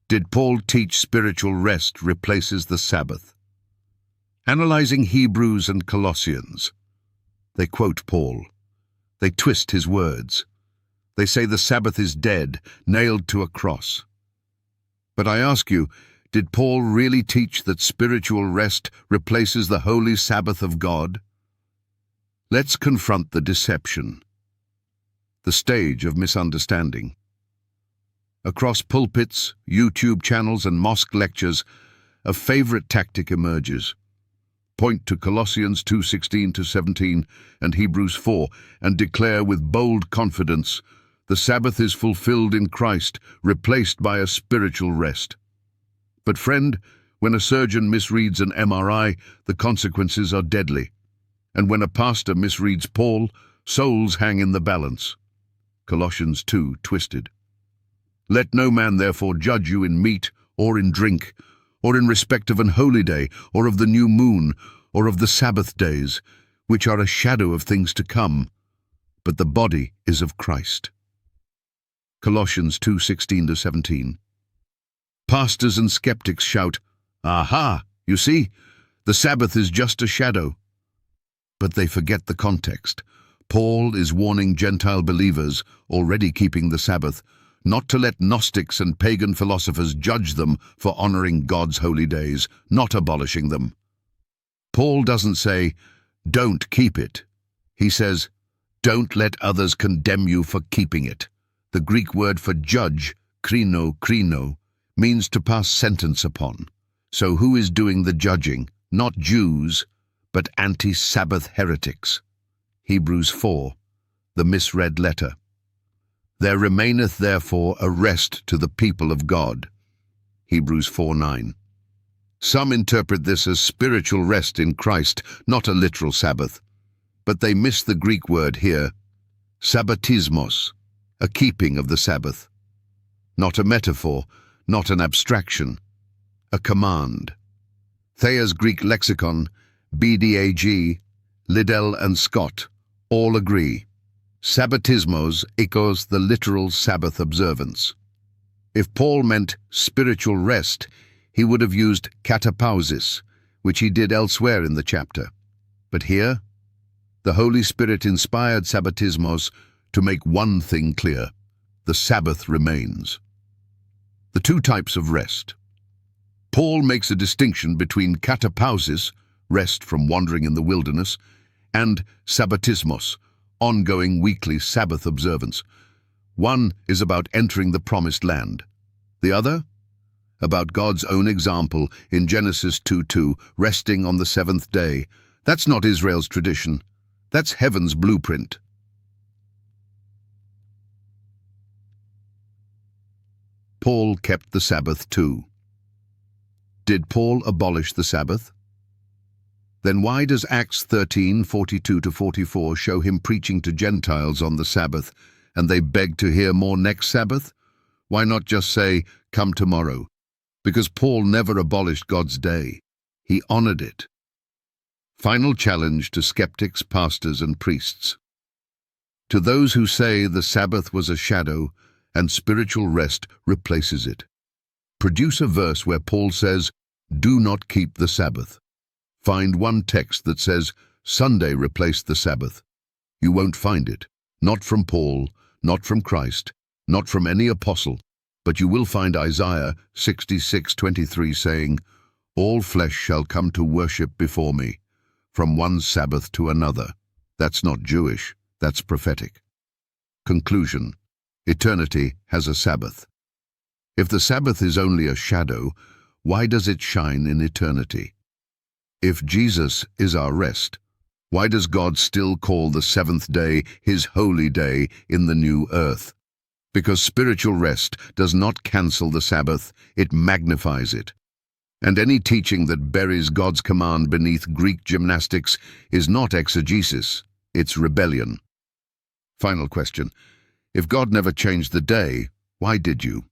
Did Paul teach spiritual rest replaces the Sabbath? Analyzing Hebrews and Colossians, they quote Paul. They twist his words. They say the Sabbath is dead, nailed to a cross. But I ask you, did Paul really teach that spiritual rest replaces the holy Sabbath of God? Let's confront the deception, the stage of misunderstanding. Across pulpits, YouTube channels, and mosque lectures, a favorite tactic emerges. Point to Colossians 2:16-17 and Hebrews 4 and declare with bold confidence, the Sabbath is fulfilled in Christ, replaced by a spiritual rest. But friend, when a surgeon misreads an MRI, the consequences are deadly. And when a pastor misreads Paul, souls hang in the balance. Colossians 2, twisted. Let no man therefore judge you in meat, or in drink, or in respect of an holy day, or of the new moon, or of the Sabbath days, which are a shadow of things to come, but the body is of Christ. Colossians 2:16-17. Pastors and skeptics shout, "Aha, you see, the Sabbath is just a shadow." But they forget the context. Paul is warning Gentile believers, already keeping the Sabbath, not to let Gnostics and pagan philosophers judge them for honoring God's holy days, not abolishing them. Paul doesn't say, "Don't keep it." He says, "Don't let others condemn you for keeping it." The Greek word for judge, krino, means to pass sentence upon. So who is doing the judging? Not Jews, but anti-Sabbath heretics. Hebrews 4, the misread letter. There remaineth therefore a rest to the people of God. Hebrews 4:9. Some interpret this as spiritual rest in Christ, not a literal Sabbath. But they miss the Greek word here, sabbatismos, a keeping of the Sabbath. Not a metaphor, not an abstraction, a command. Thayer's Greek lexicon, BDAG, Liddell and Scott, all agree. Sabbatismos echoes the literal Sabbath observance. If Paul meant spiritual rest, he would have used katapausis, which he did elsewhere in the chapter. But here, the Holy Spirit inspired Sabbatismos to make one thing clear: the Sabbath remains. The two types of rest. Paul makes a distinction between katapausis, rest from wandering in the wilderness, and sabbatismos, ongoing weekly Sabbath observance. One is about entering the promised land. The other, about God's own example in Genesis 2:2, resting on the seventh day. That's not Israel's tradition. That's heaven's blueprint. Paul kept the Sabbath too. Did Paul abolish the Sabbath? Then why does Acts 13:42-44 show him preaching to Gentiles on the Sabbath, and they beg to hear more next Sabbath? Why not just say, "Come tomorrow"? Because Paul never abolished God's day. He honored it. Final challenge to skeptics, pastors, and priests. To those who say the Sabbath was a shadow and spiritual rest replaces it, produce a verse where Paul says, "Do not keep the Sabbath." Find one text that says, "Sunday replaced the Sabbath." You won't find it. Not from Paul, not from Christ, not from any apostle, but you will find Isaiah 66:23 saying, "All flesh shall come to worship before me, from one Sabbath to another." That's not Jewish, that's prophetic. Conclusion: eternity has a Sabbath. If the Sabbath is only a shadow, why does it shine in eternity? If Jesus is our rest, why does God still call the seventh day his holy day in the new earth? Because spiritual rest does not cancel the Sabbath, it magnifies it. And any teaching that buries God's command beneath Greek gymnastics is not exegesis, it's rebellion. Final question: if God never changed the day, why did you?